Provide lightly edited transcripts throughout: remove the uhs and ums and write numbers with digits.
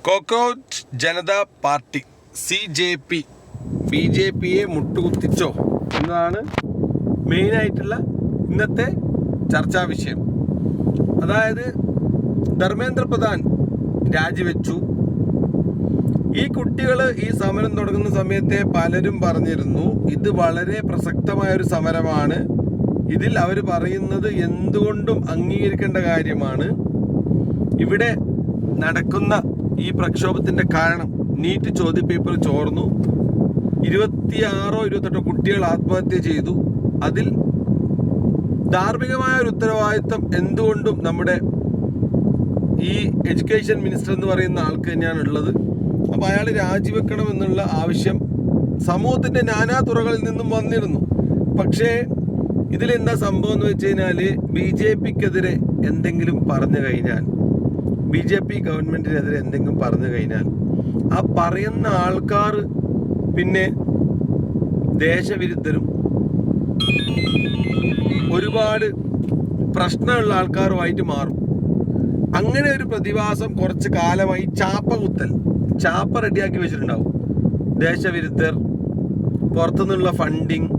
Cockroach Janata party CJP BJPയെ മുട്ടുകുത്തിച്ചോ എന്നതാണ് മെയിനായിട്ടുള്ള ഇന്നത്തെ ചർച്ചാ വിഷയം. അതായത് ധർമ്മേന്ദ്ര പ്രധാൻ രാജിവെച്ചു. ഈ കുട്ടികൾ ഈ സമരം തുടങ്ങുന്ന സമയത്തെ പലരും പറഞ്ഞിരുന്നു ഇത് വളരെ പ്രസക്തമായൊരു സമരമാണ്, ഇതിൽ അവർ പറയുന്നത് എന്തുകൊണ്ടും അംഗീകരിക്കേണ്ട കാര്യമാണ്. ഇവിടെ നടക്കുന്ന ഈ പ്രക്ഷോഭത്തിൻ്റെ കാരണം നീറ്റ് ചോദ്യപേപ്പർ ചോർന്നു, 26-28 കുട്ടികൾ ആത്മഹത്യ ചെയ്തു. അതിൽ ധാർമ്മികമായ ഒരു ഉത്തരവാദിത്വം എന്തുകൊണ്ടും നമ്മുടെ ഈ എഡ്യൂക്കേഷൻ മിനിസ്റ്റർ എന്ന് പറയുന്ന ആൾക്ക് തന്നെയാണ് ഉള്ളത്. അപ്പോൾ അയാൾ രാജിവെക്കണം എന്നുള്ള ആവശ്യം സമൂഹത്തിൻ്റെ നാനാ തുറകളിൽ നിന്നും വന്നിരുന്നു. പക്ഷേ ഇതിലെന്താ സംഭവം എന്ന് വെച്ച് കഴിഞ്ഞാൽ BJPക്കെതിരെ എന്തെങ്കിലും പറഞ്ഞു കഴിഞ്ഞാൽ, BJP ഗവൺമെൻറ്റിനെതിരെ എന്തെങ്കിലും പറഞ്ഞു കഴിഞ്ഞാൽ ആ പറയുന്ന ആൾക്കാർ പിന്നെ ദേശവിരുദ്ധരും ഒരുപാട് പ്രശ്നമുള്ള ആൾക്കാരുമായിട്ട് മാറും. അങ്ങനെ ഒരു പ്രതിഭാസം കുറച്ച് കാലമായി ചാപ്പ റെഡിയാക്കി വെച്ചിട്ടുണ്ടാവും. ദേശവിരുദ്ധർ, പുറത്തുനിന്നുള്ള funding,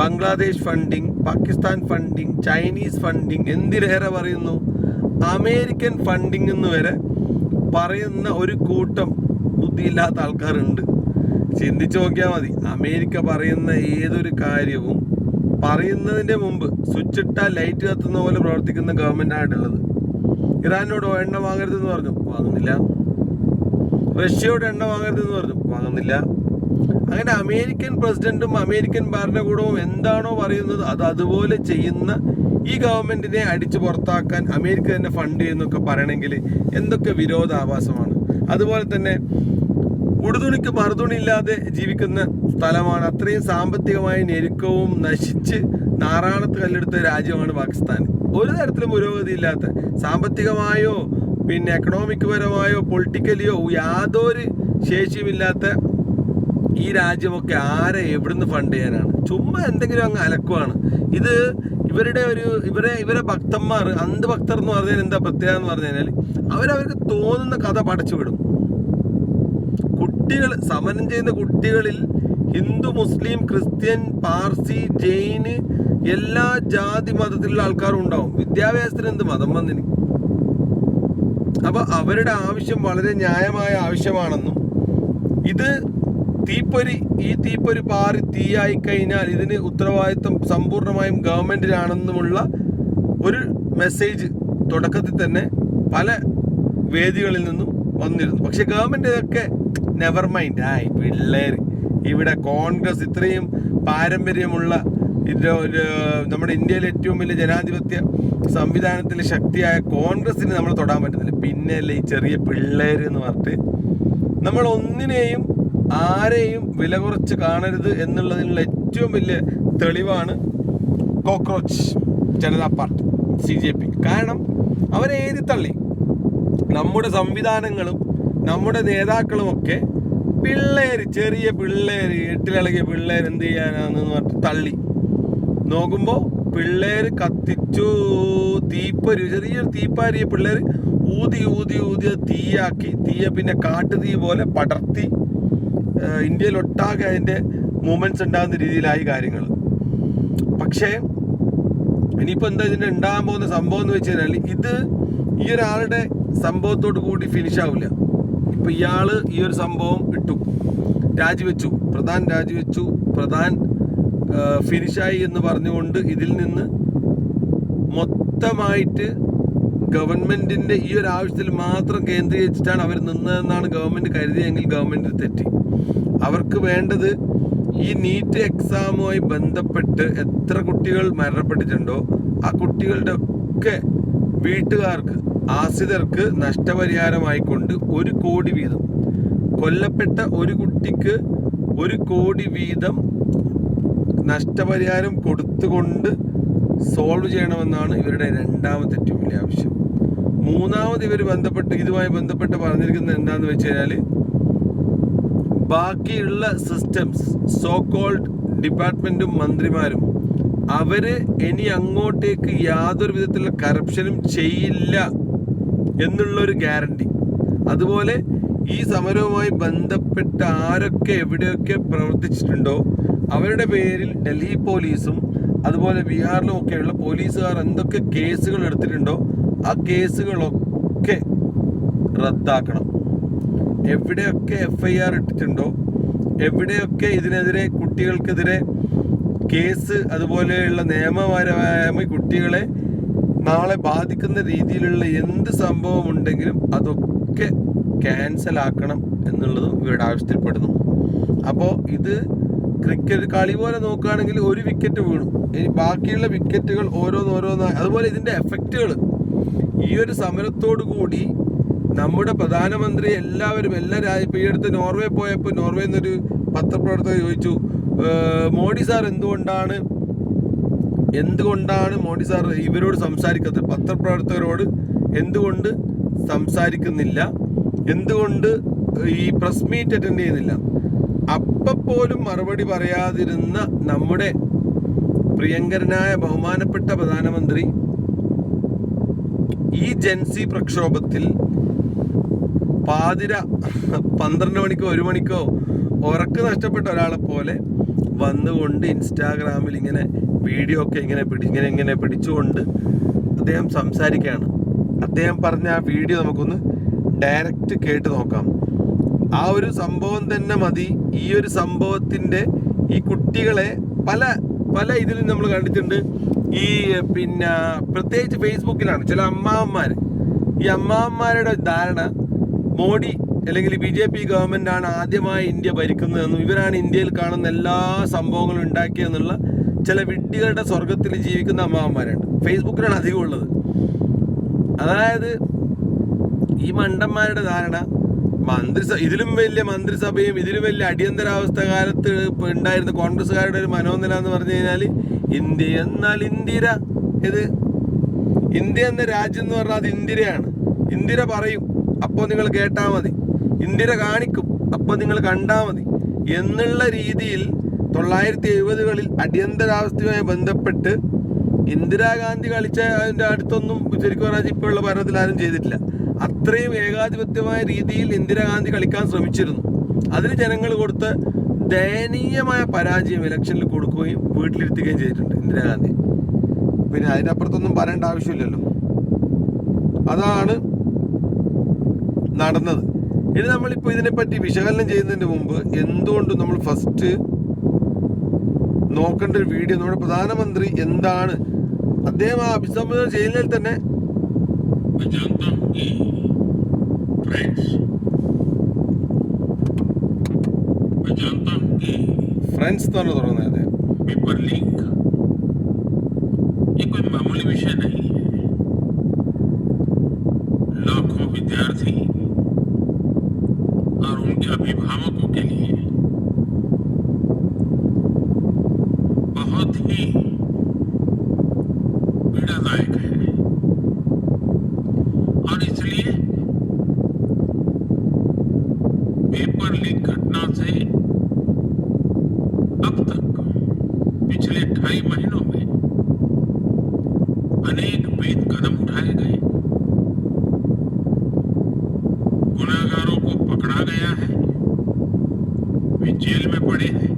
Bangladesh funding, Pakistan funding, Chinese funding, എന്തിനേറെ പറയുന്നു അമേരിക്കൻ ഫണ്ടിങ് എന്ന് വരെ പറയുന്ന ഒരു കൂട്ടം ബുദ്ധിയില്ലാത്ത ആൾക്കാരുണ്ട്. ചിന്തിച്ചു നോക്കിയാൽ മതി. അമേരിക്ക പറയുന്ന ഏതൊരു കാര്യവും പറയുന്നതിൻ്റെ മുമ്പ് സ്വിച്ച് ഇട്ടാൽ ലൈറ്റ് കത്തുന്ന പോലെ പ്രവർത്തിക്കുന്ന ഗവൺമെൻറ്റായിട്ടുള്ളത്. ഇറാനോട് എണ്ണ വാങ്ങരുതെന്ന് പറഞ്ഞു, വാങ്ങുന്നില്ല. റഷ്യയോട് എണ്ണ വാങ്ങരുതെന്ന് പറഞ്ഞു, വാങ്ങുന്നില്ല. അങ്ങനെ അമേരിക്കൻ പ്രസിഡന്റും അമേരിക്കൻ ഭരണകൂടവും എന്താണോ പറയുന്നത് അത് അതുപോലെ ചെയ്യുന്ന ഈ ഗവൺമെന്റിനെ അടിച്ചു പുറത്താക്കാൻ അമേരിക്ക തന്നെ ഫണ്ട് ചെയ്യുന്നൊക്കെ പറയണമെങ്കിൽ എന്തൊക്കെ വിരോധാഭാസമാണ്. അതുപോലെ തന്നെ ഉടുതുണിക്ക് മറുതുണി ഇല്ലാതെ ജീവിക്കുന്ന സ്ഥലമാണ്. അത്രയും സാമ്പത്തികമായ ഞെരുക്കവും നശിച്ച് നാറാണത്ത് കല്ലെടുത്ത രാജ്യമാണ് പാകിസ്ഥാൻ. ഒരു തരത്തിലും പുരോഗതി ഇല്ലാത്ത, സാമ്പത്തികമായോ പിന്നെ എക്കണോമിക് പരമായോ പൊളിറ്റിക്കലിയോ യാതൊരു ശേഷിയുമില്ലാത്ത ഈ രാജ്യമൊക്കെ ആരെ എവിടുന്ന് ഫണ്ട് ചെയ്യാനാണ്? ചുമ്മാ എന്തെങ്കിലും അങ്ങ് അലക്കുവാണ്. ഇത് ഇവരെ ഭക്തന്മാർ, അന്ധഭക്തർ എന്ന് പറഞ്ഞാൽ എന്താ പ്രത്യേകത എന്ന് പറഞ്ഞു കഴിഞ്ഞാൽ അവർക്ക് തോന്നുന്ന കഥ പടച്ചു വിടും. കുട്ടികൾ സമരം ചെയ്യുന്ന കുട്ടികളിൽ ഹിന്ദു, മുസ്ലിം, ക്രിസ്ത്യൻ, പാർസി, ജെയിന് എല്ലാ ജാതി മതത്തിലുള്ള ആൾക്കാരും ഉണ്ടാവും. വിദ്യാഭ്യാസത്തിന് എന്ത് മതം വന്നിന്? അപ്പൊ അവരുടെ ആവശ്യം വളരെ ന്യായമായ ആവശ്യമാണെന്നും ഇത് ഈ തീപ്പൊരി പാറി തീയായി കഴിഞ്ഞാൽ ഇതിന് ഉത്തരവാദിത്വം സമ്പൂർണ്ണമായും ഗവൺമെന്റിനാണെന്നുമുള്ള ഒരു മെസ്സേജ് തുടക്കത്തിൽ തന്നെ പല വേദികളിൽ നിന്നും വന്നിരുന്നു. പക്ഷെ ഗവൺമെന്റ് ഇതൊക്കെ നെവർ മൈൻഡ് ആയി. പിള്ളേർ ഇവിടെ കോൺഗ്രസ് ഇത്രയും പാരമ്പര്യമുള്ള നമ്മുടെ ഇന്ത്യയിലെ ഏറ്റവും വലിയ ജനാധിപത്യ സംവിധാനത്തിലെ ശക്തിയായ കോൺഗ്രസിന് നമ്മൾ തൊടാൻ പറ്റുന്നില്ല. പിന്നെയല്ലേ ഈ ചെറിയ പിള്ളേർ എന്ന് പറഞ്ഞിട്ട് നമ്മൾ ഒന്നിനെയും ആരെയും വില കുറച്ച് കാണരുത് എന്നുള്ളതിനുള്ള ഏറ്റവും വലിയ തെളിവാണ് കോക്രോച്ച് ജനതാ പാർട്ടി CJP. കാരണം അവരെ എഴുതി തള്ളി. നമ്മുടെ സംവിധാനങ്ങളും നമ്മുടെ നേതാക്കളുമൊക്കെ ചെറിയ പിള്ളേർ, 8-ഇളകിയ പിള്ളേർ എന്ത് ചെയ്യാനാണെന്ന് പറഞ്ഞിട്ട് തള്ളി. നോക്കുമ്പോൾ പിള്ളേർ കത്തിച്ചു. ചെറിയൊരു തീപ്പാരിയ പിള്ളേർ ഊതി തീയാക്കി, പിന്നെ കാട്ടുതീ പോലെ പടർത്തി ഇന്ത്യയിലൊട്ടാകെ അതിൻ്റെ മൂവ്മെൻറ്റ്സ് ഉണ്ടാകുന്ന രീതിയിലായി കാര്യങ്ങൾ. പക്ഷേ ഇനിയിപ്പോൾ എന്താ ഇതിൻ്റെ ഉണ്ടാകാൻ പോകുന്ന സംഭവം എന്ന് വെച്ച് കഴിഞ്ഞാൽ ഇത് ഈ ഒരാളുടെ സംഭവത്തോടു കൂടി ഫിനിഷ് ആവില്ല. ഇപ്പം ഇയാൾ ഈ ഒരു സംഭവം ഇട്ടു, പ്രധാൻ രാജിവെച്ചു, പ്രധാൻ ഫിനിഷായി എന്ന് പറഞ്ഞുകൊണ്ട് ഇതിൽ നിന്ന് മൊത്തമായിട്ട് ഗവൺമെൻറ്റിൻ്റെ ഈ ഒരു ആവശ്യത്തിൽ മാത്രം കേന്ദ്രീകരിച്ചിട്ടാണ് അവർ നിന്നതെന്നാണ് ഗവൺമെൻറ് കരുതിയെങ്കിൽ ഗവൺമെൻറ് തെറ്റി. അവർക്ക് വേണ്ടത് ഈ നീറ്റ് എക്സാമുമായി ബന്ധപ്പെട്ട് എത്ര കുട്ടികൾ മരണപ്പെട്ടിട്ടുണ്ടോ ആ കുട്ടികളുടെ ഒക്കെ വീട്ടുകാർക്ക്, ആശ്രിതർക്ക് നഷ്ടപരിഹാരമായിക്കൊണ്ട് 1 കോടി വീതം, കൊല്ലപ്പെട്ട ഒരു കുട്ടിക്ക് 1 കോടി വീതം നഷ്ടപരിഹാരം കൊടുത്തുകൊണ്ട് സോൾവ് ചെയ്യണമെന്നാണ് ഇവരുടെ രണ്ടാമത്തെ ഏറ്റവും വലിയ ആവശ്യം. മൂന്നാമത് ഇതുമായി ബന്ധപ്പെട്ട് പറഞ്ഞിരിക്കുന്നത് എന്താന്ന് വെച്ച് കഴിഞ്ഞാൽ ബാക്കിയുള്ള സിസ്റ്റംസ്, സോ കോൾഡ് ഡിപ്പാർട്ട്മെന്റും മന്ത്രിമാരും അവര് ഇനി അങ്ങോട്ടേക്ക് യാതൊരു വിധത്തിലുള്ള കറപ്ഷനും ചെയ്യില്ല എന്നുള്ളൊരു ഗ്യാരണ്ടി. അതുപോലെ ഈ സമരവുമായി ബന്ധപ്പെട്ട് ആരൊക്കെ എവിടെയൊക്കെ പ്രവർത്തിച്ചിട്ടുണ്ടോ അവരുടെ പേരിൽ ഡൽഹി പോലീസും അതുപോലെ ബീഹാറിലും ഒക്കെയുള്ള പോലീസുകാർ എന്തൊക്കെ കേസുകൾ എടുത്തിട്ടുണ്ടോ ആ കേസുകളൊക്കെ റദ്ദാക്കണം. എവിടെയൊക്കെ FIR ഇട്ടിട്ടുണ്ടോ, എവിടെയൊക്കെ ഇതിനെതിരെ കുട്ടികൾക്കെതിരെ കേസ് അതുപോലെയുള്ള നിയമപരമായ കുട്ടികളെ നാളെ ബാധിക്കുന്ന രീതിയിലുള്ള എന്ത് സംഭവം ഉണ്ടെങ്കിലും അതൊക്കെ ക്യാൻസൽ ആക്കണം എന്നുള്ളതും ഇവരുടെ ആവശ്യത്തിൽപ്പെടുന്നു. അപ്പോൾ ഇത് ക്രിക്കറ്റ് കളി പോലെ നോക്കുകയാണെങ്കിൽ ഒരു വിക്കറ്റ് വീണു, ഇനി ബാക്കിയുള്ള വിക്കറ്റുകൾ ഓരോന്നോരോന്നായി. അതുപോലെ ഇതിൻ്റെ എഫക്റ്റുകൾ ഈ ഒരു സമരത്തോടു കൂടി നമ്മുടെ പ്രധാനമന്ത്രി എല്ലാവരും ഇപ്പോൾ ഈ അടുത്ത് നോർവേ പോയപ്പോൾ നോർവേയിൽ നിന്നൊരു പത്രപ്രവർത്തകർ ചോദിച്ചു, മോഡി സാർ എന്തുകൊണ്ടാണ് മോഡി സാർ ഇവരോട് സംസാരിക്കാത്തത്, പത്രപ്രവർത്തകരോട് എന്തുകൊണ്ട് സംസാരിക്കുന്നില്ല, എന്തുകൊണ്ട് ഈ പ്രസ് മീറ്റ് അറ്റൻഡ് ചെയ്യുന്നില്ല. അപ്പോലും മറുപടി പറയാതിരുന്ന നമ്മുടെ പ്രിയങ്കരനായ ബഹുമാനപ്പെട്ട പ്രധാനമന്ത്രി ഈ ജൻസി പ്രക്ഷോഭത്തിൽ പാതിര 12 മണിക്കോ 1 മണിക്കോ ഉറക്ക് നഷ്ടപ്പെട്ട ഒരാളെ പോലെ വന്നുകൊണ്ട് ഇൻസ്റ്റാഗ്രാമിൽ ഇങ്ങനെ വീഡിയോ ഒക്കെ ഇങ്ങനെ പിടിച്ചുകൊണ്ട് അദ്ദേഹം സംസാരിക്കുകയാണ്. അദ്ദേഹം പറഞ്ഞ ആ വീഡിയോ നമുക്കൊന്ന് ഡയറക്റ്റ് കേട്ട് നോക്കാം. ആ ഒരു സംഭവം തന്നെ മതി. ഈ ഒരു സംഭവത്തിൻ്റെ ഈ കുട്ടികളെ പല ഇതിലും നമ്മൾ കണ്ടിട്ടുണ്ട്. ഈ പ്രത്യേകിച്ച് ഫേസ്ബുക്കിലാണ് ചില ഈ അമ്മാവന്മാരുടെ ധാരണ മോഡി അല്ലെങ്കിൽ BJP ഗവൺമെൻറ്റാണ് ആദ്യമായി ഇന്ത്യ ഭരിക്കുന്നതെന്നും ഇവരാണ് ഇന്ത്യയിൽ കാണുന്ന എല്ലാ സംഭവങ്ങളും ഉണ്ടാക്കിയെന്നുള്ള ചില വിഡ്ഢികളുടെ സ്വർഗത്തിൽ ജീവിക്കുന്ന അമ്മാവന്മാരുണ്ട്. ഫേസ്ബുക്കിലാണ് അധികം ഉള്ളത്. അതായത് ഈ മണ്ടന്മാരുടെ ധാരണ ഇതിലും വലിയ മന്ത്രിസഭയും ഇതിലും വലിയ അടിയന്തരാവസ്ഥ കാലത്ത് ഉണ്ടായിരുന്ന കോൺഗ്രസ്സുകാരുടെ ഒരു മനോനില എന്ന് പറഞ്ഞു കഴിഞ്ഞാൽ ഇന്ത്യ എന്നാൽ ഇന്ദിര. ഇന്ത്യ എന്ന രാജ്യം എന്ന് പറഞ്ഞാൽ അത് ഇന്ദിരയാണ്. ഇന്ദിര പറയും അപ്പോൾ നിങ്ങൾ കേട്ടാൽ മതി, ഇന്ദിര കാണിക്കും അപ്പോൾ നിങ്ങൾ കണ്ടാൽ മതി എന്നുള്ള രീതിയിൽ 1970-കളിൽ അടിയന്തരാവസ്ഥയുമായി ബന്ധപ്പെട്ട് ഇന്ദിരാഗാന്ധി കളിച്ച അതിൻ്റെ അടുത്തൊന്നും ശരിക്കും പറഞ്ഞാൽ ഇപ്പോഴുള്ള ഭരണത്തിൽ ആരും ചെയ്തിട്ടില്ല. അത്രയും ഏകാധിപത്യമായ രീതിയിൽ ഇന്ദിരാഗാന്ധി കളിക്കാൻ ശ്രമിച്ചിരുന്നു. അതിന് ജനങ്ങൾ കൊടുത്ത ദയനീയമായ പരാജയം ഇലക്ഷനിൽ കൊടുക്കുകയും വീട്ടിലിരുത്തുകയും ചെയ്തിട്ടുണ്ട് ഇന്ദിരാഗാന്ധി. പിന്നെ അതിൻ്റെ അപ്പുറത്തൊന്നും പറയേണ്ട ആവശ്യമില്ലല്ലോ. അതാണ് നടന്നത്. ഇനി നമ്മളിപ്പോൾ ഇതിനെപ്പറ്റി വിശകലനം ചെയ്യുന്നതിന് മുമ്പ് എന്തുകൊണ്ടും നമ്മൾ ഫസ്റ്റ് നോക്കേണ്ട ഒരു വീഡിയോ നമ്മുടെ പ്രധാനമന്ത്രി എന്താണ് അദ്ദേഹം ആ അഭിസംബോധന ചെയ്യുന്നതിൽ തന്നെ ഫ്രണ്ട്സ് എന്ന് തുടങ്ങുന്നത് पेपर लीक ये कोई मामूली विषय नहीं है। लाखों विद्यार्थी और उनके अभिभावकों के लिए बहुत ही पीड़ादायक है और इसलिए पेपर लीक घटना से अब तक पिछले 2.5 महीनों में अनेक विविध कदम उठाए गए, गुनाहगारों को पकड़ा गया है, वे जेल में पड़े हैं।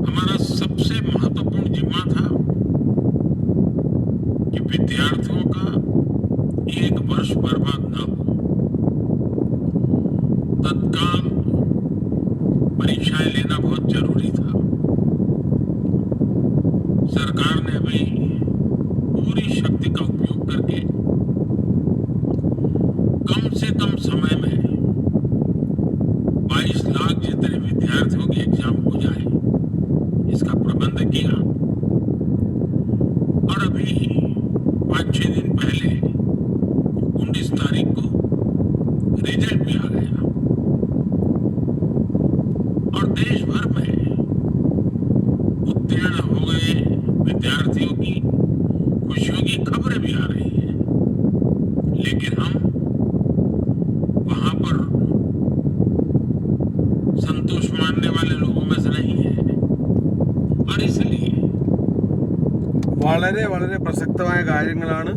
हमारा सबसे महत्वपूर्ण जिम्मा था कि विद्यार्थियों का 1 वर्ष बर्बाद न हो। तत्काल परीक्षाएं लेना बहुत जरूरी था। सरकार ने अभी पूरी शक्ति का उपयोग करके कम से कम समय में 22 लाख जितने विद्यार्थियों के एग्जाम हो जाए इसका प्रबंध किया और अभी 5-6 दिन पहले 19 तारीख को रिजल्ट भी आ गया और देश भर में उत्तीर्ण हो गए विद्यार्थियों की खुशियों की खबरें भी आ रही हैं, लेकिन हम वहां पर संतोष मानने वाले लोगों में से नहीं है और इसलिए വളരെ വളരെ പ്രസക്തമായ കാര്യങ്ങളാണ്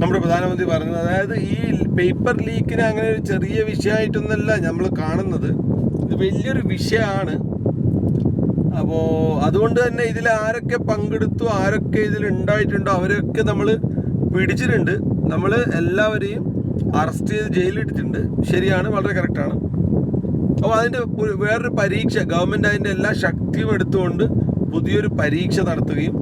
നമ്മുടെ പ്രധാനമന്ത്രി പറഞ്ഞത്. അതായത് ഈ പേപ്പർ ലീക്കിനെ അങ്ങനെ ഒരു ചെറിയ വിഷയമായിട്ടൊന്നല്ല നമ്മൾ കാണുന്നത്, ഇത് വലിയൊരു വിഷയമാണ്. അപ്പോൾ അതുകൊണ്ട് തന്നെ ഇതിൽ ആരൊക്കെ പങ്കെടുത്തു, ആരൊക്കെ ഇതിൽ ഉണ്ടായിട്ടുണ്ടോ അവരൊക്കെ നമ്മൾ പിടിച്ചിട്ടുണ്ട്. നമ്മൾ എല്ലാവരെയും അറസ്റ്റ് ചെയ്ത് ജയിലിലിട്ടിട്ടുണ്ട്. ശരിയാണ്, വളരെ കറക്റ്റാണ്. അപ്പോൾ അതിൻ്റെ വേറൊരു പരീക്ഷ ഗവൺമെൻറ് അതിൻ്റെ എല്ലാ ശക്തിയും എടുത്തുകൊണ്ട് പുതിയൊരു പരീക്ഷ നടത്തുകയും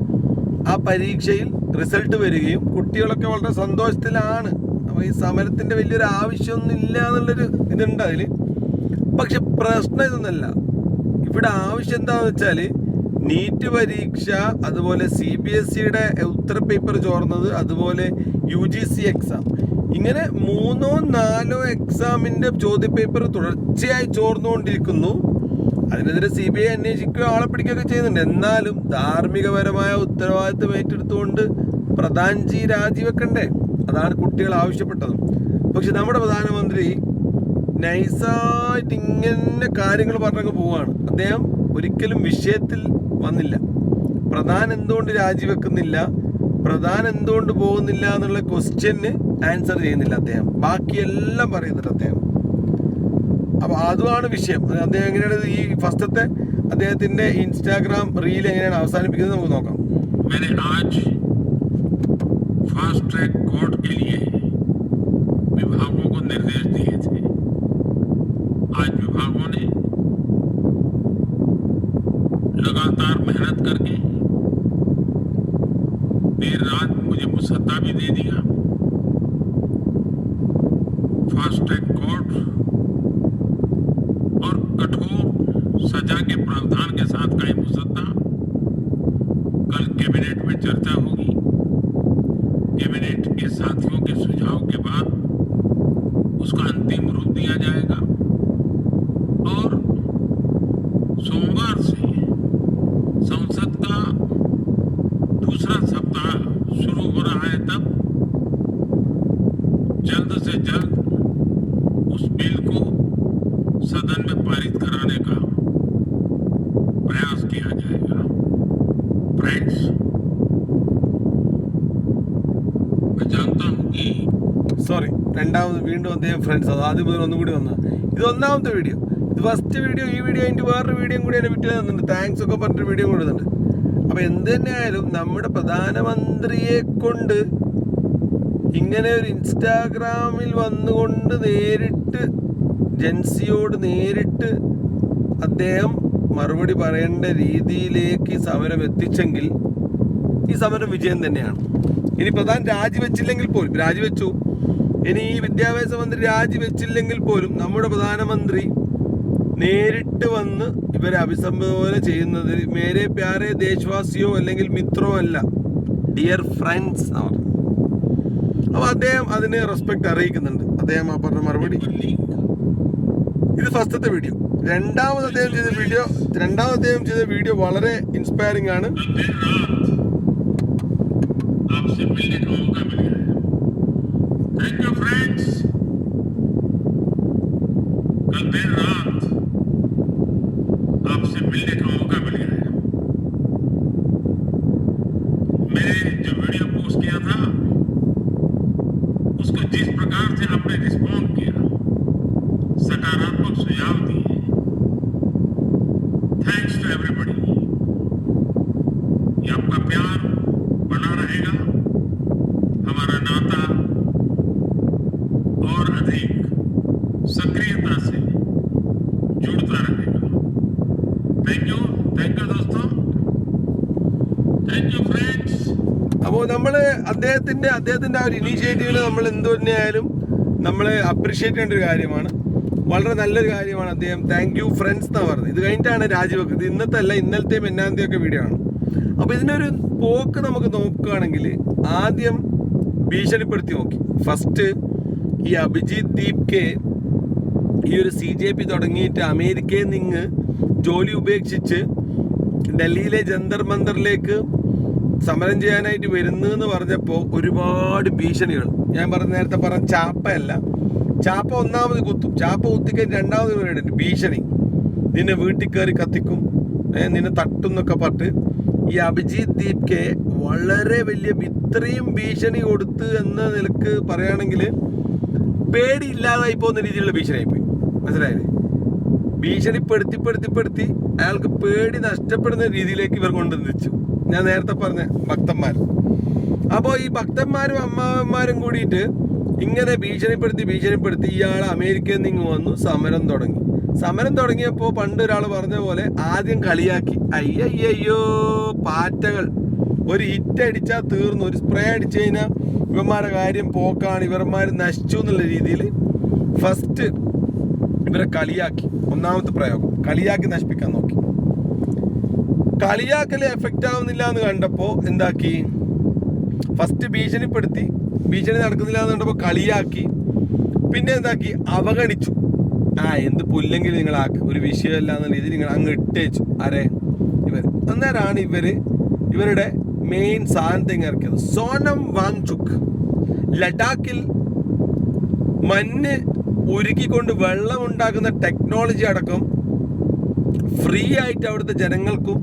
ആ പരീക്ഷയിൽ റിസൾട്ട് വരികയും കുട്ടികളൊക്കെ വളരെ സന്തോഷത്തിലാണ്. അപ്പോൾ ഈ സമരത്തിൻ്റെ വലിയൊരു ആവശ്യമൊന്നും ഇല്ല എന്നുള്ളൊരു ഇതുണ്ട് അതിൽ. പക്ഷെ പ്രശ്നം ഇതൊന്നല്ല. ഇവിടെ ആവശ്യം എന്താണെന്ന് വെച്ചാൽ നീറ്റ് പരീക്ഷ, അതുപോലെ CBSEയുടെ ഉത്തര പേപ്പർ ചോർന്നത്, അതുപോലെ UGC എക്സാം, ഇങ്ങനെ 3 or 4 എക്സാമിൻ്റെ ചോദ്യപേപ്പർ തുടർച്ചയായി ചോർന്നുകൊണ്ടിരിക്കുന്നു. അതിനെതിരെ CBI അന്വേഷിക്കുകയോ ആളെ പിടിക്കുകയൊക്കെ ചെയ്യുന്നുണ്ട്. എന്നാലും ധാർമ്മികപരമായ ഉത്തരവാദിത്വം ഏറ്റെടുത്തുകൊണ്ട് പ്രധാൻജി രാജിവെക്കണ്ടേ? അതാണ് കുട്ടികൾ ആവശ്യപ്പെട്ടതും. പക്ഷെ നമ്മുടെ പ്രധാനമന്ത്രി നൈസായിട്ട് ഇങ്ങനെ കാര്യങ്ങൾ പറഞ്ഞങ്ങ് പോവുകയാണ്. അദ്ദേഹം ഒരിക്കലും വിഷയത്തിൽ വന്നില്ല. പ്രധാൻ എന്തുകൊണ്ട് രാജിവെക്കുന്നില്ല, പ്രധാൻ എന്തുകൊണ്ട് പോകുന്നില്ല എന്നുള്ള ക്വസ്റ്റ്യന് ആൻസർ ചെയ്യുന്നില്ല അദ്ദേഹം. ബാക്കിയെല്ലാം പറയുന്നുണ്ട് അദ്ദേഹം. അപ്പോൾ അതുമാണ് വിഷയം. അദ്ദേഹം എങ്ങനെയാണ് ഈ ഫസ്റ്റത്തെ അദ്ദേഹത്തിൻ്റെ ഇൻസ്റ്റാഗ്രാം റീൽ എങ്ങനെയാണ് അവസാനിപ്പിക്കുന്നത് നമുക്ക് നോക്കാം. फास्ट ट्रैक कोर्ट के लिए विभागों को निर्देश दिए थे। आज विभागों ने लगातार मेहनत करके देर रात मुझे मुसद्दा भी दे दिया। फास्ट ट्रैक कोर्ट और कठोर सजा के प्रावधान के साथ का ये मुसद्दा कल कैबिनेट में चर्चा होगी। कैबिनेट के साथियों के सुझाव के बाद उसका अंतिम रूप दिया जाएगा और सोमवार से संसद का दूसरा सप्ताह शुरू हो रहा है। तब जल्द से जल्द उस बिल को सदन में पारित कराने का प्रयास किया जाएगा। फ्रेंड्स, मैं जानता हूं कि സോറി, രണ്ടാമത് വീണ്ടും അദ്ദേഹം ഫ്രണ്ട്സ്, അത് ആദ്യം മുതൽ ഒന്നും കൂടി വന്നത്. ഇത് ഒന്നാമത്തെ വീഡിയോ, ഇത് ഫസ്റ്റ് വീഡിയോ. ഈ വീഡിയോ അതിൻ്റെ വേറൊരു വീഡിയോ കൂടി എന്നെ വിട്ടു തന്നിട്ടുണ്ട്. താങ്ക്സ് ഒക്കെ പറഞ്ഞിട്ട് വീഡിയോ കൊടുക്കുന്നുണ്ട്. അപ്പോൾ എന്ത് തന്നെയായാലും നമ്മുടെ പ്രധാനമന്ത്രിയെ കൊണ്ട് ഇങ്ങനെ ഒരു ഇൻസ്റ്റാഗ്രാമിൽ വന്നുകൊണ്ട് നേരിട്ട് ജൻസിയോട് നേരിട്ട് അദ്ദേഹം മറുപടി പറയേണ്ട രീതിയിലേക്ക് ഈ സമരം എത്തിച്ചെങ്കിൽ ഈ സമരം വിജയം തന്നെയാണ്. ഇനി പ്രധാൻ രാജിവെച്ചില്ലെങ്കിൽ പോലും, രാജിവെച്ചു, ഇനി ഈ വിദ്യാഭ്യാസ മന്ത്രി രാജിവെച്ചില്ലെങ്കിൽ പോലും നമ്മുടെ പ്രധാനമന്ത്രി നേരിട്ട് വന്ന് ഇവരെ അഭിസംബോധന ചെയ്യുന്നത് മേരെ പ്യാരെ ദേശവാസിയോ അല്ലെങ്കിൽ മിത്രോ അല്ല, ഡിയർ ഫ്രണ്ട്സ് എന്നാണ്. അപ്പോൾ അദ്ദേഹം അതിന് റെസ്പെക്ട് അറിയിക്കുന്നുണ്ട്. അദ്ദേഹം ആ പറഞ്ഞ മറുപടി. ഇത് ഫസ്റ്റത്തെ വീഡിയോ. രണ്ടാമത് അദ്ദേഹം ചെയ്ത വീഡിയോ വളരെ ഇൻസ്പയറിംഗ് ആണ്. आपसे मिलने का मौका मिल गया है। Thank you friends. कल देर रात आपसे मिलने का मौका मिल गया है। मैंने जो वीडियो पोस्ट किया था उसको जिस प्रकार से आपने रिस्पॉन्ड किया, सकारात्मक सुझाव दिए, थैंक्स टू एवरीबॉडी। ये आपका प्यार बना रहेगा, हमारा नाता और अधिक सक्रियता से जुड़ता रहेगा। थैंक यू दोस्तों, थैंक यू फ्रेंड्स। അപ്പോൾ നമ്മൾ അദ്ദേഹത്തിൻ്റെ ആ ഒരു ഇനീഷ്യേറ്റീവിനെ നമ്മൾ എന്ത് തന്നെയായാലും നമ്മൾ അപ്രീഷിയേറ്റ് ചെയ്യേണ്ട ഒരു കാര്യമാണ്. വളരെ നല്ലൊരു കാര്യമാണ്. അദ്ദേഹം താങ്ക് യു ഫ്രണ്ട്സ് എന്നാണ് പറഞ്ഞത്. ഇത് കഴിഞ്ഞിട്ടാണ് രാജിവെക്കുന്നത്. ഇന്നത്തെ അല്ല, ഇന്നലത്തെയും എന്നാമത്തെയും ഒക്കെ വീഡിയോ ആണ്. അപ്പോൾ ഇതിനൊരു പോക്ക് നമുക്ക് നോക്കുകയാണെങ്കിൽ ആദ്യം ഭീഷണിപ്പെടുത്തി നോക്കി. ഫസ്റ്റ് ഈ അഭിജിത് ദീപ്കെ ഈ ഒരു CJP തുടങ്ങിയിട്ട് അമേരിക്കയിൽ നിന്ന് ജോലി ഉപേക്ഷിച്ച് ഡൽഹിയിലെ ജന്തർ മന്ദറിലേക്ക് സമരം ചെയ്യാനായിട്ട് വരുന്നു എന്ന് പറഞ്ഞപ്പോൾ ഒരുപാട് ഭീഷണികൾ. ഞാൻ നേരത്തെ പറഞ്ഞ ചാപ്പയല്ല, ചാപ്പ ഒന്നാമത് കുത്തും, ചാപ്പ കുത്തിക്കഴിഞ്ഞ് രണ്ടാമത് പറയുന്നുണ്ട് ഭീഷണി. നിന്നെ വീട്ടിൽ കയറി കത്തിക്കും, നിന്നെ തട്ടുന്നൊക്കെ പറഞ്ഞിട്ട് ഈ അഭിജിത്ത് ദീപ്കെ വളരെ വലിയ ഇത്രയും ഭീഷണി കൊടുത്ത് എന്ന നിലക്ക് പറയുകയാണെങ്കിൽ പേടിയില്ലാതായി പോകുന്ന രീതിയിലുള്ള ഭീഷണിയായിപ്പോയി. മനസ്സിലായില്ലേ? ഭീഷണിപ്പെടുത്തി അയാൾക്ക് പേടി നഷ്ടപ്പെടുന്ന രീതിയിലേക്ക് ഇവർ കൊണ്ടുവന്നിച്ചു. ഞാൻ നേരത്തെ പറഞ്ഞ ഭക്തന്മാർ. അപ്പോൾ ഈ ഭക്തന്മാരും അമ്മാവന്മാരും കൂടിയിട്ട് ഇങ്ങനെ ഭീഷണിപ്പെടുത്തി ഇയാൾ അമേരിക്കയിൽ നിന്ന് വന്നു, സമരം തുടങ്ങിയപ്പോൾ പണ്ട് ഒരാൾ പറഞ്ഞ പോലെ ആദ്യം കളിയാക്കി, അയ്യോ പാറ്റകൾ, ഒരു ഹിറ്റ് അടിച്ചാൽ തീർന്നു, ഒരു സ്പ്രേ അടിച്ചു കഴിഞ്ഞാൽ ഇവന്മാരുടെ കാര്യം പോക്കാണ്, ഇവന്മാർ നശിച്ചു എന്നുള്ള രീതിയിൽ ഫസ്റ്റ് ഇവരെ കളിയാക്കി. ഒന്നാമത്തെ പ്രയോഗം കളിയാക്കി നശിപ്പിക്കാൻ നോക്കി. കളിയാക്കല് എഫക്റ്റ് ആവുന്നില്ല എന്ന് കണ്ടപ്പോൾ എന്താക്കി, ഫസ്റ്റ് ഭീഷണി നടക്കുന്നില്ല എന്ന് കണ്ടപ്പോൾ കളിയാക്കി, പിന്നെ എന്താക്കി, അവഗണിച്ചു. എന്ത് പുല്ലെങ്കിൽ നിങ്ങളാക്ക്, ഒരു വിഷയമല്ല എന്ന രീതിയിൽ നിങ്ങൾ അങ്ങ് ഇട്ടേച്ചു. അന്നേരമാണ് ഇവരുടെ മെയിൻ സാധനത്തിങ് ഇറക്കിയത്. സോനം വാങ്ചുക് ലഡാക്കിൽ മഞ്ഞ് ഉരുക്കിക്കൊണ്ട് വെള്ളം ഉണ്ടാക്കുന്ന ടെക്നോളജി അടക്കം ഫ്രീ ആയിട്ട് അവിടുത്തെ ജനങ്ങൾക്കും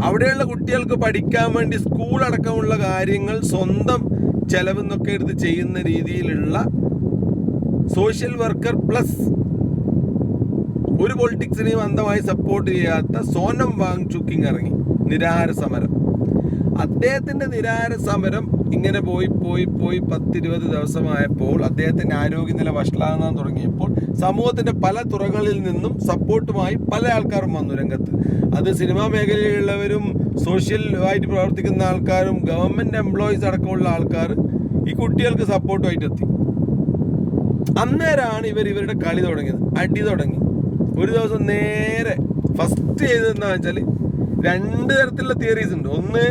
അവിടെയുള്ള കുട്ടികൾക്ക് പഠിക്കാൻ വേണ്ടി സ്കൂൾ അടക്കമുള്ള കാര്യങ്ങൾ സ്വന്തം ചെലവെന്നൊക്കെ എടുത്ത് ചെയ്യുന്ന രീതിയിലുള്ള സോഷ്യൽ വർക്കർ പ്ലസ് ഒരു പൊളിറ്റിക്സിനെയും അന്ധമായി സപ്പോർട്ട് ചെയ്യാത്ത സോനം വാങ്ചുക്കിങ് ഇറങ്ങി നിരാഹാര സമരം. അദ്ദേഹത്തിന്റെ നിരാഹാര സമരം ഇങ്ങനെ പോയി 10-20 ദിവസമായപ്പോൾ അദ്ദേഹത്തിന്റെ ആരോഗ്യനില വഷളാകാൻ തുടങ്ങിയപ്പോൾ സമൂഹത്തിന്റെ പല തുറകളിൽ നിന്നും സപ്പോർട്ടുമായി പല ആൾക്കാരും വന്നു രംഗത്ത്. അത് സിനിമാ മേഖലയിലുള്ളവരും സോഷ്യൽ ആയിട്ട് പ്രവർത്തിക്കുന്ന ആൾക്കാരും ഗവൺമെന്റ് എംപ്ലോയീസ് അടക്കമുള്ള ആൾക്കാർ ഈ കുട്ടികൾക്ക് സപ്പോർട്ടുമായിട്ട് എത്തി. അന്നേരമാണ് ഇവരുടെ കളി തുടങ്ങിയത്, അടി തുടങ്ങി. ഒരു ദിവസം നേരെ ഫസ്റ്റ് ചെയ്തതെന്താ വെച്ചാൽ 2 തരത്തിലുള്ള തിയറീസ് ഉണ്ട്. ഒന്ന്,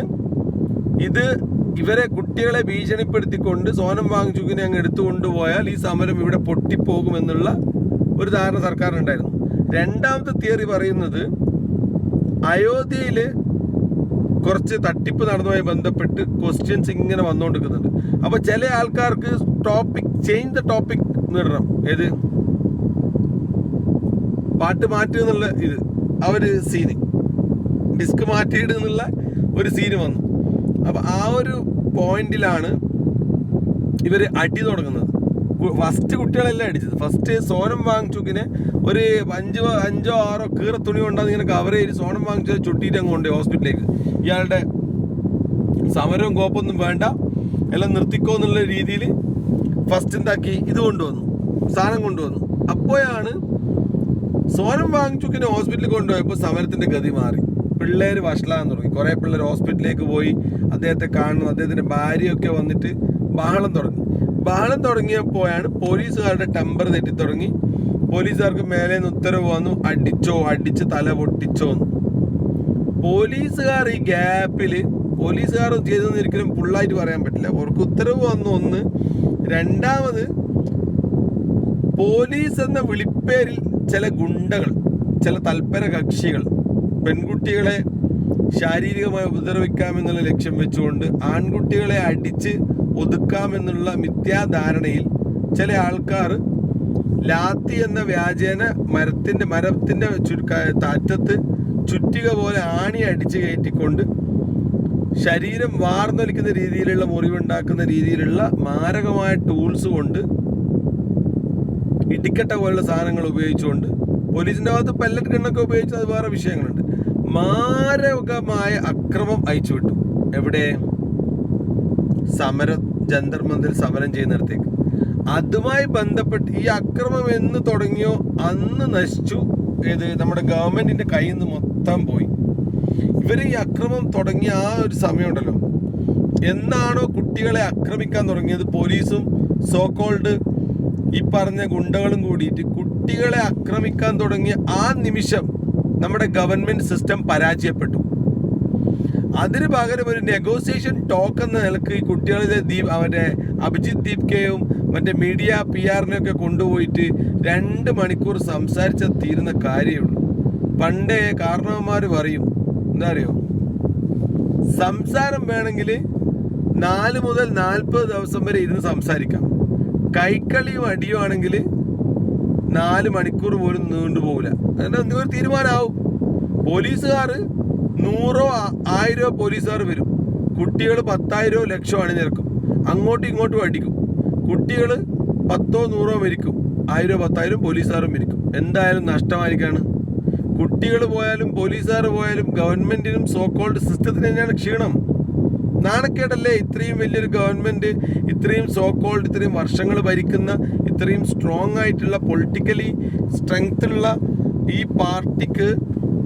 ഇവരെ കുട്ടികളെ ഭീഷണിപ്പെടുത്തിക്കൊണ്ട് സോനം വാങ്ചുക്കിനെ അങ്ങ് എടുത്തുകൊണ്ടുപോയാൽ ഈ സമരം ഇവിടെ പൊട്ടിപ്പോകുമെന്നുള്ള ഒരു ധാരണ സർക്കാരിനുണ്ടായിരുന്നു. രണ്ടാമത്തെ തിയറി പറയുന്നത് അയോധ്യയിൽ കുറച്ച് തട്ടിപ്പ് നടന്നതുമായി ബന്ധപ്പെട്ട് ക്വസ്റ്റ്യൻസ് ഇങ്ങനെ വന്നുകൊണ്ടിരിക്കുന്നുണ്ട്. അപ്പോൾ ചില ആൾക്കാർക്ക് ചേഞ്ച് ദ ടോപ്പിക് നേടണം. ഏത് പാട്ട് മാറ്റുക എന്നുള്ള ഒരു സീന്, ഡിസ്ക് മാറ്റിയിടുക എന്നുള്ള ഒരു സീന് വന്നു. അപ്പം ആ ഒരു പോയിന്റിലാണ് ഇവർ അടി തുടങ്ങുന്നത്. ഫസ്റ്റ് കുട്ടികളെല്ലാം അടിച്ചത്. ഫസ്റ്റ് സോനം വാങ്ചുക്കിനെ ഒരു 5-6 കീറ തുണി കൊണ്ടാണ് ഇങ്ങനെ കവർ ചെയ്ത് സോനം വാങ്ചുക്കിനെ ചുട്ടിയിട്ട് അങ്ങ് കൊണ്ടുപോയി ഹോസ്പിറ്റലിലേക്ക്. ഇയാളുടെ സമരവും കോപ്പൊന്നും വേണ്ട, എല്ലാം നിർത്തിക്കോ എന്നുള്ള രീതിയിൽ ഫസ്റ്റ് എന്താക്കി, സാധനം കൊണ്ടുവന്നു. അപ്പോഴാണ് സോനം വാങ്ചുക്കിനെ ഹോസ്പിറ്റലിൽ കൊണ്ടുപോയപ്പോൾ സമരത്തിന്റെ ഗതി മാറി. പിള്ളേർ വഷളാകാൻ തുടങ്ങി. കുറേ പിള്ളേർ ഹോസ്പിറ്റലിലേക്ക് പോയി അദ്ദേഹത്തെ കാണുന്നു. അദ്ദേഹത്തിന്റെ ഭാര്യയൊക്കെ വന്നിട്ട് ബഹളം തുടങ്ങിയപ്പോഴാണ് പോലീസുകാരുടെ ടെമ്പർ തെറ്റി തുടങ്ങി. പോലീസുകാർക്ക് മേലെ നിന്ന് ഉത്തരവ് വന്നു, അടിച്ച് തല പൊട്ടിച്ചോന്ന്. പോലീസുകാർ ഈ ഗ്യാപ്പിൽ പോലീസുകാർ ചെയ്തെന്ന് ഒരിക്കലും ഫുള്ളായിട്ട് പറയാൻ പറ്റില്ല. അവർക്ക് ഉത്തരവ് വന്നു. ഒന്ന്, രണ്ടാമത് പോലീസ് എന്ന വിളിപ്പേരിൽ ചില ഗുണ്ടകൾ, ചില തൽപര കക്ഷികൾ പെൺകുട്ടികളെ ശാരീരികമായി ഉപദ്രവിക്കാമെന്നുള്ള ലക്ഷ്യം വെച്ചുകൊണ്ട് ആൺകുട്ടികളെ അടിച്ച് ഒതുക്കാമെന്നുള്ള മിഥ്യാധാരണയിൽ ചില ആൾക്കാർ ലാത്തി എന്ന വ്യാജേന മരത്തിന്റെ അറ്റത്ത് ചുറ്റിക പോലെ ആണി അടിച്ച് കയറ്റിക്കൊണ്ട് ശരീരം വാർന്നൊലിക്കുന്ന രീതിയിലുള്ള മുറിവുണ്ടാക്കുന്ന രീതിയിലുള്ള മാരകമായ ടൂൾസ് കൊണ്ട്, ഇടിക്കട്ട പോലുള്ള സാധനങ്ങൾ ഉപയോഗിച്ചുകൊണ്ട്, പോലീസിന്റെ ഭാഗത്ത് പെല്ലറ്റ് ഗണ്ണൊക്കെ ഉപയോഗിച്ച് അത് വേറെ വിഷയങ്ങളുണ്ട്, മാരകമായ അക്രമം അയച്ചുവിട്ടു. എവിടെ? ജന്തർ മന്ദിർ സമരം ചെയ്യുന്നിടത്തേക്ക്. അതുമായി ബന്ധപ്പെട്ട് ഈ അക്രമം എന്ന് തുടങ്ങിയോ അന്ന് നശിച്ചു. നമ്മുടെ ഗവൺമെന്റിന്റെ കയ്യിൽ നിന്ന് മൊത്തം പോയി. ഇവര് ഈ അക്രമം തുടങ്ങിയ ആ ഒരു സമയമുണ്ടല്ലോ, എന്നാണോ കുട്ടികളെ ആക്രമിക്കാൻ തുടങ്ങിയത്, പോലീസും സോകോൾഡ് ഈ പറഞ്ഞ ഗുണ്ടകളും കൂടിയിട്ട് കുട്ടികളെ ആക്രമിക്കാൻ തുടങ്ങിയ ആ നിമിഷം നമ്മുടെ ഗവൺമെന്റ് സിസ്റ്റം പരാജയപ്പെട്ടു. അതിന് പകരം ഒരു നെഗോസിയേഷൻ ടോക്ക് എന്ന നിലക്ക് ഈ കുട്ടികളിലെ അവരുടെ അഭിജിത്ത് ദീപ്കെയും മറ്റേ മീഡിയ PR-നെയൊക്കെ കൊണ്ടുപോയിട്ട് 2 മണിക്കൂർ സംസാരിച്ച തീരുന്ന കാര്യമുള്ളൂ. പണ്ടേ കാരണവന്മാർ പറയും, എന്താ അറിയോ, സംസാരം വേണമെങ്കിൽ 4 മുതൽ 40 ദിവസം വരെ ഇരുന്ന് സംസാരിക്കാം. കൈക്കളിയും അടിയും ആണെങ്കിൽ 4 മണിക്കൂർ പോലും നീണ്ടുപോകില്ല. അതിന് എന്തെങ്കിലും തീരുമാനമാവും. പോലീസുകാർ 100 1000 പോലീസുകാർ വരും. കുട്ടികൾ 10,000 ലക്ഷം അണിനിരക്കും. അങ്ങോട്ടും ഇങ്ങോട്ടും അടിക്കും. കുട്ടികൾ 10 100 മരിക്കും. 1000 10,000 പോലീസുകാരും മരിക്കും. എന്തായാലും നഷ്ടമായിരിക്കാണ്. കുട്ടികൾ പോയാലും പോലീസുകാർ പോയാലും ഗവൺമെന്റിനും സോക്കോൾഡ് സിസ്റ്റത്തിന് തന്നെയാണ് ക്ഷീണം. നാണക്കേടല്ലേ ഇത്രയും വലിയൊരു ഗവൺമെന്റ്, ഇത്രയും സോക്കോൾഡ്, ഇത്രയും വർഷങ്ങൾ ഭരിക്കുന്ന, ഇത്രയും സ്ട്രോങ് ആയിട്ടുള്ള പൊളിറ്റിക്കലി സ്ട്രെങ്ത്തുള്ള ഈ പാർട്ടിക്ക്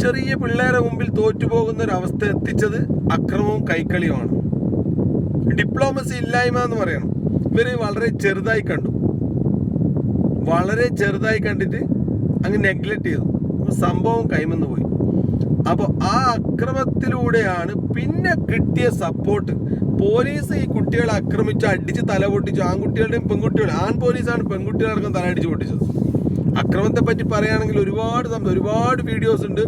ചെറിയ പിള്ളേരെ മുമ്പിൽ തോറ്റുപോകുന്ന ഒരു അവസ്ഥ എത്തിച്ചത് അക്രമവും കൈക്കളിയുമാണ്. ഡിപ്ലോമസി ഇല്ലായ്മ എന്ന് പറയണം. ഇവര് വളരെ ചെറുതായി കണ്ടു, വളരെ ചെറുതായി കണ്ടിട്ട് അങ്ങ് നെഗ്ലക്ട് ചെയ്തു. സംഭവം കൈമന്ന് പോയി. അപ്പോൾ ആ അക്രമത്തിലൂടെയാണ് പിന്നെ കിട്ടിയ സപ്പോർട്ട്. പോലീസ് ഈ കുട്ടികളെ ആക്രമിച്ച് അടിച്ച് തല പൊട്ടിച്ചു. ആൺകുട്ടികളുടെയും പെൺകുട്ടികളും, ആൺ പോലീസാണ് പെൺകുട്ടികളടക്കം തല അടിച്ച് പൊട്ടിച്ചത്. അക്രമത്തെ പറ്റി പറയുകയാണെങ്കിൽ ഒരുപാട് വീഡിയോസ് ഉണ്ട്.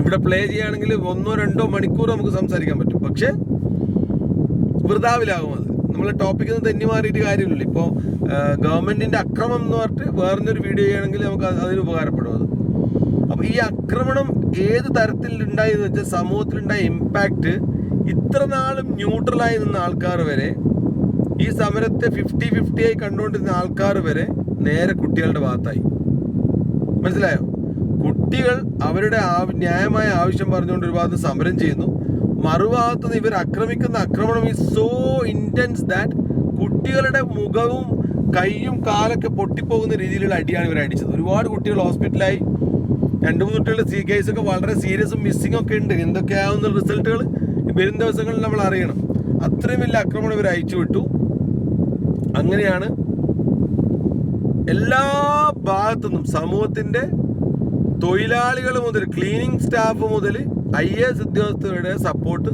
ഇവിടെ പ്ലേ ചെയ്യുകയാണെങ്കിൽ 1-2 മണിക്കൂർ നമുക്ക് സംസാരിക്കാൻ പറ്റും. പക്ഷെ വൃഥാവിലാകും അത്. നമ്മളെ ടോപ്പിക്കിൽ നിന്ന് തെന്നി മാറിയിട്ട് കാര്യമില്ലല്ലോ. ഇപ്പോൾ ഗവൺമെന്റിന്റെ അക്രമം എന്ന് പറഞ്ഞിട്ട് വേറൊരു വീഡിയോ ചെയ്യണമെങ്കിൽ നമുക്ക് അതിന് ഉപകാരപ്പെടും അത്. അപ്പൊ ഈ ആക്രമണം ഏത് തരത്തിൽ ഉണ്ടായെന്ന് വെച്ചാൽ സമൂഹത്തിലുണ്ടായ ഇമ്പാക്ട്, ഇത്ര നാളും ന്യൂട്രലായി നിന്ന ആൾക്കാർ വരെ, ഈ സമരത്തെ 50-50 ആയി കണ്ടുകൊണ്ടിരുന്ന ആൾക്കാർ വരെ നേരെ കുട്ടികളുടെ ഭാഗത്തായി. മനസ്സിലായോ? കുട്ടികൾ അവരുടെ ന്യായമായ ആവശ്യം പറഞ്ഞുകൊണ്ട് ഒരു ഭാഗത്ത് സമരം ചെയ്യുന്നു, മറുഭാഗത്ത് നിന്ന് ഇവർ ആക്രമിക്കുന്ന ആക്രമണം ഈസ് സോ ഇന്റൻസ് ദാറ്റ് കുട്ടികളുടെ മുഖവും കൈയും കാലൊക്കെ പൊട്ടിപ്പോകുന്ന രീതിയിലുള്ള അടിയാണ് ഇവർ അടിച്ചത്. ഒരുപാട് കുട്ടികൾ ഹോസ്പിറ്റലായി. 2-3 കുട്ടികളുടെ കേസൊക്കെ വളരെ സീരിയസും മിസ്സിംഗ് ഒക്കെ ഉണ്ട്. എന്തൊക്കെയാവുന്ന റിസൾട്ടുകൾ വരും ദിവസങ്ങളിൽ നമ്മൾ അറിയണം. അത്രയും വലിയ ആക്രമണം ഇവർ അയച്ചു വിട്ടു. അങ്ങനെയാണ് എല്ലാ ഭാഗത്തുനിന്നും സമൂഹത്തിന്റെ തൊഴിലാളികൾ മുതൽ ക്ലീനിങ് സ്റ്റാഫ് മുതൽ IAS ഉദ്യോഗസ്ഥരുടെ സപ്പോർട്ട്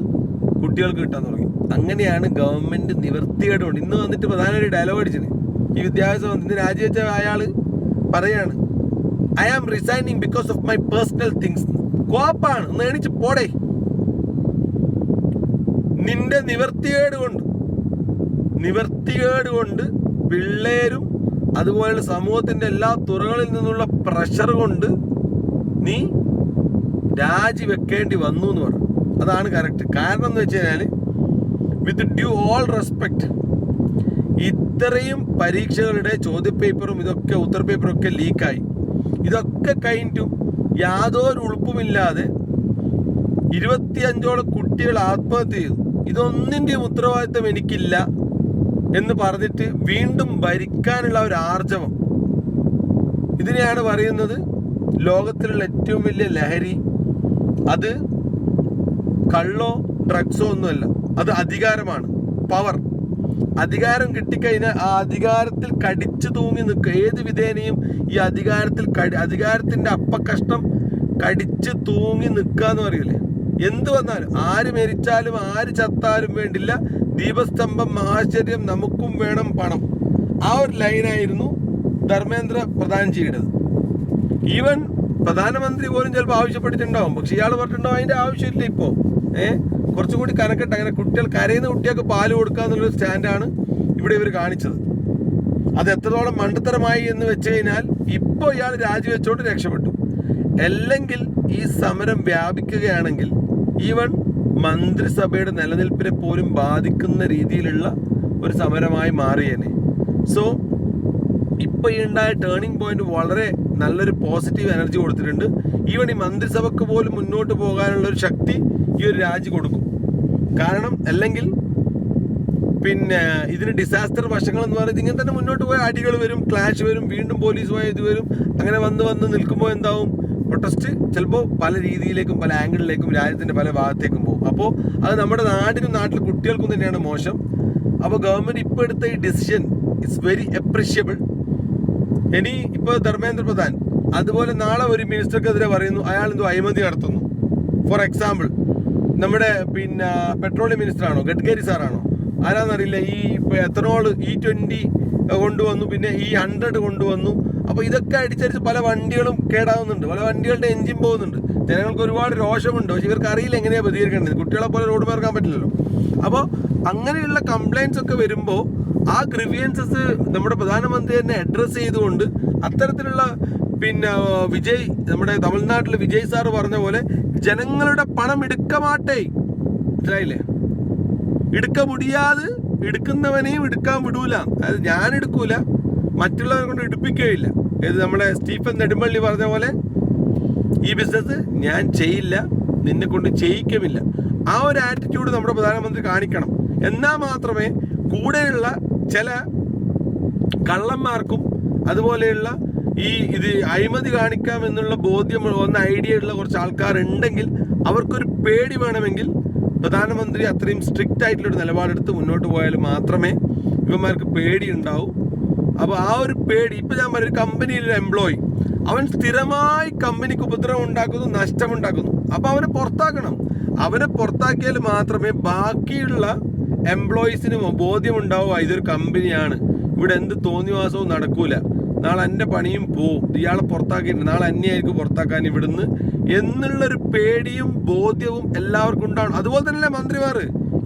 കുട്ടികൾക്ക് കിട്ടാൻ തുടങ്ങി. അങ്ങനെയാണ് ഗവൺമെന്റ് നിവർത്തികേട് കൊണ്ട് ഇന്ന് വന്നിട്ട് പ്രധാനമന്ത്രി ഡയലോഗ് അടിച്ചത്. ഈ വിദ്യാഭ്യാസ മന്ത്രി രാജിവെച്ച അയാള് പറയാണ്, I am resigning because of my personal things. കോപ്പാണ്, ഒന്ന് എണിച്ച് പോടേ. നിന്റെ നിവർത്തികേട് കൊണ്ട് പിള്ളേരും അതുപോലെ സമൂഹത്തിന്റെ എല്ലാ തുറകളിൽ നിന്നുള്ള പ്രഷർ കൊണ്ട് നീ രാജിവെക്കേണ്ടി വന്നു എന്ന് പറഞ്ഞു. അതാണ് കറക്റ്റ്. കാരണം എന്ന് വെച്ച് കഴിഞ്ഞാൽ വിത്ത് ഡ്യൂ ഓൾ റെസ്പെക്ട്, ഇത്രയും പരീക്ഷകളുടെ ചോദ്യപേപ്പറും ഇതൊക്കെ ഉത്തരപേപ്പറും ഒക്കെ ലീക്കായി. ഇതൊക്കെ കഴിഞ്ഞിട്ടും യാതൊരു ഉളുപ്പുമില്ലാതെ 25ഓളം കുട്ടികൾ ആത്മഹത്യ ചെയ്തു. ഇതൊന്നിൻ്റെയും ഉത്തരവാദിത്തം എനിക്കില്ല എന്ന് പറഞ്ഞിട്ട് വീണ്ടും ഭരിക്കാനുള്ള ഒരു ആർജവം. ഇതിനെയാണ് പറയുന്നത് ലോകത്തിലുള്ള ഏറ്റവും വലിയ ലഹരി. അത് കള്ളോ ഡ്രഗ്സോ ഒന്നുമല്ല, അത് അധികാരമാണ്, പവർ. അധികാരം കിട്ടിക്കഴിഞ്ഞാൽ ആ അധികാരത്തിൽ കടിച്ചു തൂങ്ങി നിൽക്കുക. ഏത് വിധേനയും ഈ അധികാരത്തിന്റെ അപ്പക്കഷ്ണം കടിച്ചു തൂങ്ങി നിൽക്കുക എന്ന് പറയൂലേ. എന്ത് വന്നാലും, ആര് മരിച്ചാലും ആര് ചത്താലും വേണ്ടില്ല, ദീപസ്തംഭം മഹാശ്ചര്യം, നമുക്കും വേണം പണം. ആ ഒരു ലൈനായിരുന്നു ധർമ്മേന്ദ്ര പ്രധാൻജിയുടേത്. ഈവൻ പ്രധാനമന്ത്രി പോലും ചിലപ്പോൾ ആവശ്യപ്പെട്ടിട്ടുണ്ടാവും. പക്ഷെ ഇയാൾ പറഞ്ഞിട്ടുണ്ടാവും അതിന്റെ ആവശ്യമില്ല. ഇപ്പോൾ കുറച്ചും കൂടി കനക്കട്ടെ, അങ്ങനെ കുട്ടികൾ കരയുന്ന കുട്ടികൾക്ക് പാല് കൊടുക്കുക എന്നുള്ളൊരു സ്റ്റാൻഡാണ് ഇവിടെ ഇവർ കാണിച്ചത്. അത് എത്രത്തോളം മണ്ടത്തരമായി എന്ന് വെച്ച് കഴിഞ്ഞാൽ ഇപ്പോൾ ഇയാൾ രാജിവെച്ചോണ്ട് രക്ഷപ്പെട്ടു. അല്ലെങ്കിൽ ഈ സമരം വ്യാപിക്കുകയാണെങ്കിൽ ഈവൻ മന്ത്രിസഭയുടെ നിലനിൽപ്പിനെ പോലും ബാധിക്കുന്ന രീതിയിലുള്ള ഒരു സമരമായി മാറിയേനെ. സോ ഇപ്പൊ ഈ ഉണ്ടായ ടേണിംഗ് പോയിന്റ് വളരെ നല്ലൊരു പോസിറ്റീവ് എനർജി കൊടുത്തിട്ടുണ്ട്. ഈവൻ ഈ മന്ത്രിസഭക്ക് പോലും മുന്നോട്ട് പോകാനുള്ള ഒരു ശക്തി ഈ ഒരു രാജി കൊടുക്കും. കാരണം അല്ലെങ്കിൽ പിന്നെ ഇതിന് ഡിസാസ്റ്റർ വശങ്ങൾ എന്ന് പറയുന്നത് ഇങ്ങനെ തന്നെ മുന്നോട്ട് പോയ അടികൾ വരും, ക്ലാഷ് വരും, വീണ്ടും പോലീസുമായി ഇത് വരും. അങ്ങനെ വന്ന് നിൽക്കുമ്പോൾ എന്താവും, പ്രൊട്ടസ്റ്റ് ചിലപ്പോൾ പല രീതിയിലേക്കും പല ആംഗിളിലേക്കും രാജ്യത്തിന്റെ പല ഭാഗത്തേക്കും പോകും. അപ്പോൾ അത് നമ്മുടെ നാട്ടിലെ കുട്ടികൾക്കും തന്നെയാണ് മോശം. അപ്പോൾ ഗവൺമെന്റ് ഇപ്പോൾ എടുത്ത ഈ ഡിസിഷൻ ഇറ്റ്സ് വെരി അപ്രീഷ്യബിൾ. ഇനി ഇപ്പോൾ ധർമ്മേന്ദ്ര പ്രധാൻ അതുപോലെ നാളെ ഒരു മിനിസ്റ്റർക്കെതിരെ പറയുന്നു അയാൾ എന്തോ അഴിമതി നടത്തുന്നു. ഫോർ എക്സാമ്പിൾ നമ്മുടെ പിന്നെ പെട്രോളിയം മിനിസ്റ്റർ ആണോ, ഗഡ്കരി സാറാണോ, ആരാന്നറിയില്ല, ഈ എത്തനോൾ E20 കൊണ്ടുവന്നു, പിന്നെ E100 കൊണ്ടുവന്നു. അപ്പോൾ ഇതൊക്കെ അടിച്ചടിച്ച് പല വണ്ടികളും കേടാവുന്നുണ്ട്, പല വണ്ടികളുടെ എഞ്ചിൻ പോകുന്നുണ്ട്. ജനങ്ങൾക്ക് ഒരുപാട് രോഷമുണ്ട്. പക്ഷെ ഇവർക്ക് അറിയില്ല എങ്ങനെയാണ് പ്രതികരിക്കേണ്ടത്. കുട്ടികളെ പോലെ റോഡ് മാർക്കാൻ പറ്റില്ലല്ലോ. അപ്പോൾ അങ്ങനെയുള്ള കംപ്ലൈൻറ്റ്സ് ഒക്കെ വരുമ്പോൾ ആ ഗ്രീവിയൻസസ് നമ്മുടെ പ്രധാനമന്ത്രി തന്നെ അഡ്രസ്സ് ചെയ്തുകൊണ്ട് അത്തരത്തിലുള്ള പിന്നെ നമ്മുടെ തമിഴ്നാട്ടിൽ വിജയ് സാറ് പറഞ്ഞ പോലെ ജനങ്ങളുടെ പണം എടുക്ക മാട്ടേ. മനസ്സിലായില്ലേ? എടുക്ക മുടിയാതെ എടുക്കുന്നവനെയും എടുക്കാൻ വിടൂല. അതായത് ഞാൻ എടുക്കൂല, മറ്റുള്ളവരെ കൊണ്ട് എടുപ്പിക്കുകയില്ല. ഇത് നമ്മുടെ സ്റ്റീഫൻ നെടുമ്പള്ളി പറഞ്ഞ പോലെ ഈ ബിസിനസ് ഞാൻ ചെയ്യില്ല, നിന്നെ കൊണ്ട് ചെയ്യിക്കുമില്ല. ആ ഒരു ആറ്റിറ്റ്യൂഡ് നമ്മുടെ പ്രധാനമന്ത്രി കാണിക്കണം. എന്നാൽ മാത്രമേ കൂടെയുള്ള ചില കള്ളന്മാർക്കും അതുപോലെയുള്ള ഇത് അഴിമതി കാണിക്കാം എന്നുള്ള ബോധ്യം വന്ന ഐഡിയ ഉള്ള കുറച്ച് ആൾക്കാരുണ്ടെങ്കിൽ അവർക്കൊരു പേടി വേണമെങ്കിൽ പ്രധാനമന്ത്രി അത്രയും സ്ട്രിക്റ്റ് ആയിട്ടുള്ളൊരു നിലപാടെടുത്ത് മുന്നോട്ട് പോയാൽ മാത്രമേ ഇവന്മാർക്ക് പേടി ഉണ്ടാവൂ. അപ്പോൾ ആ ഒരു പേടി, ഇപ്പം ഞാൻ പറഞ്ഞ ഒരു കമ്പനിയിലൊരു എംപ്ലോയി, അവൻ സ്ഥിരമായി കമ്പനിക്ക് ഉപദ്രവം ഉണ്ടാക്കുന്നു, നഷ്ടമുണ്ടാക്കുന്നു. അപ്പോൾ അവനെ പുറത്താക്കണം. അവനെ പുറത്താക്കിയാൽ മാത്രമേ ബാക്കിയുള്ള എംപ്ലോയീസിന് ബോധ്യമുണ്ടാവുക ഇതൊരു കമ്പനിയാണ്, ഇവിടെ എന്ത് തോന്നിവാസവും നടക്കൂല, നാളെ എൻ്റെ പണിയും പോവും, ഇയാളെ പുറത്താക്കിയിട്ട് നാളെ എന്നെയായിരിക്കും പുറത്താക്കാൻ ഇവിടുന്ന് എന്നുള്ളൊരു പേടിയും ബോധ്യവും എല്ലാവർക്കും ഉണ്ടാവണം. അതുപോലെ തന്നെയല്ലേ മന്ത്രിമാർ.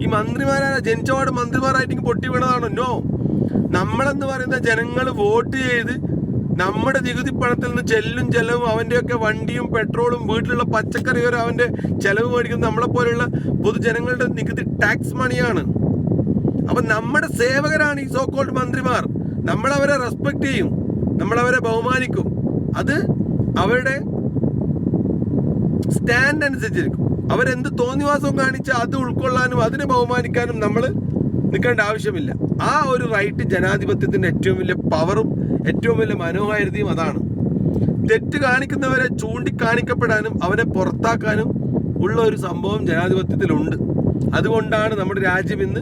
ഈ മന്ത്രിമാരായ ജനിച്ചപാട് മന്ത്രിമാരായിട്ട് പൊട്ടി വീണതാണോ? നോ. നമ്മളെന്ന് പറയുന്ന ജനങ്ങൾ വോട്ട് ചെയ്ത് നമ്മുടെ നികുതി പണത്തിൽ നിന്ന് ചെലവും അവൻ്റെയൊക്കെ വണ്ടിയും പെട്രോളും വീട്ടിലുള്ള പച്ചക്കറി വരെ അവൻ്റെ ചെലവ് മേടിക്കുന്നത് നമ്മളെപ്പോലെയുള്ള പൊതുജനങ്ങളുടെ നികുതി ടാക്സ് മണിയാണ്. അപ്പം നമ്മുടെ സേവകരാണ് ഈ സോക്കോൾഡ് മന്ത്രിമാർ. നമ്മളവരെ റെസ്പെക്ട് ചെയ്യും, നമ്മളവരെ ബഹുമാനിക്കും. അത് അവരുടെ സ്റ്റാൻഡ് അനുസരിച്ചിരിക്കും. അവരെന്ത് തോന്നിവാസവും കാണിച്ചാൽ അത് ഉൾക്കൊള്ളാനും അതിനെ ബഹുമാനിക്കാനും നമ്മൾ നിൽക്കേണ്ട ആവശ്യമില്ല. ആ ഒരു റൈറ്റ് ജനാധിപത്യത്തിൻ്റെ ഏറ്റവും വലിയ പവറും ഏറ്റവും വലിയ മനോഹാരിതയും അതാണ്. തെറ്റ് കാണിക്കുന്നവരെ ചൂണ്ടിക്കാണിക്കപ്പെടാനും അവരെ പുറത്താക്കാനും ഉള്ള ഒരു സംഭവം ജനാധിപത്യത്തിലുണ്ട്. അതുകൊണ്ടാണ് നമ്മുടെ രാജ്യം ഇന്ന്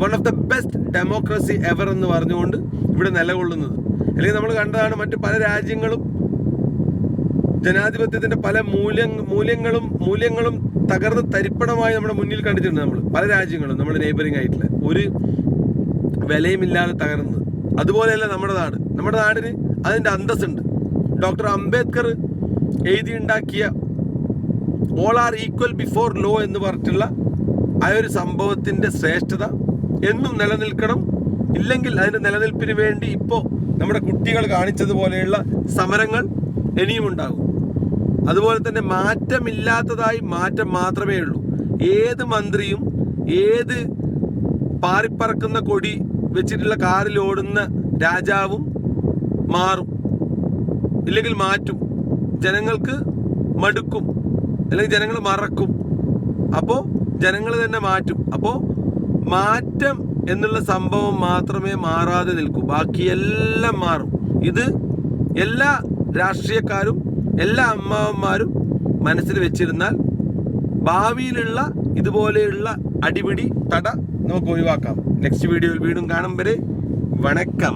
one of the best democracy ever എന്ന് പറഞ്ഞുകൊണ്ട് ഇവിടെ നിലകൊള്ളുന്നത്. അല്ലെങ്കിൽ നമ്മൾ കണ്ടതാണ് മറ്റു പല രാജ്യങ്ങളും ജനാധിപത്യത്തിന്റെ പല മൂല്യങ്ങളും തകർന്ന് തരിപ്പണമായി നമ്മുടെ മുന്നിൽ കണ്ടിട്ടുണ്ട്. നമ്മൾ പല രാജ്യങ്ങളും നമ്മുടെ നെയ്ബറിംഗ് ആയിട്ടുള്ള ഒരു വിലയുമില്ലാതെ തകർന്നത്. അതുപോലെയല്ല നമ്മുടെ നാട്. നമ്മുടെ നാടിന് അതിൻ്റെ അന്തസ്സുണ്ട്. ഡോക്ടർ അംബേദ്കർ എഴുതിയുണ്ടാക്കിയ all are equal before law എന്ന് പറഞ്ഞിട്ടുള്ള ആ ഒരു സംഭവത്തിൻ്റെ ശ്രേഷ്ഠത എന്നും നിലനിൽക്കണം. ഇല്ലെങ്കിൽ അതിൻ്റെ നിലനിൽപ്പിന് വേണ്ടി ഇപ്പോൾ നമ്മുടെ കുട്ടികൾ കാണിച്ചതുപോലെയുള്ള സമരങ്ങൾ ഇനിയും ഉണ്ടാകും. അതുപോലെ തന്നെ മാറ്റമില്ലാത്തതായി മാറ്റം മാത്രമേ ഉള്ളൂ. ഏത് മന്ത്രിയും ഏത് പാറിപ്പറക്കുന്ന കൊടി വെച്ചിട്ടുള്ള കാറിൽ ഓടുന്ന രാജാവും മാറും, ഇല്ലെങ്കിൽ മാറ്റും. ജനങ്ങൾക്ക് മടുക്കും, അല്ലെങ്കിൽ ജനങ്ങൾ മറക്കും. അപ്പോൾ ജനങ്ങൾ തന്നെ മാറ്റും. അപ്പോൾ മാറ്റം എന്നുള്ള സംഭവം മാത്രമേ മാറാതെ നിൽക്കൂ, ബാക്കിയെല്ലാം മാറും. ഇത് എല്ലാ രാഷ്ട്രീയക്കാരും എല്ലാ അമ്മാവന്മാരും മനസ്സിൽ വെച്ചിരുന്നാൽ ഭാവിയിലുള്ള ഇതുപോലെയുള്ള അടിപിടി നമുക്ക് ഒഴിവാക്കാം. നെക്സ്റ്റ് വീഡിയോയിൽ വീണ്ടും കാണും വരെ വണക്കം.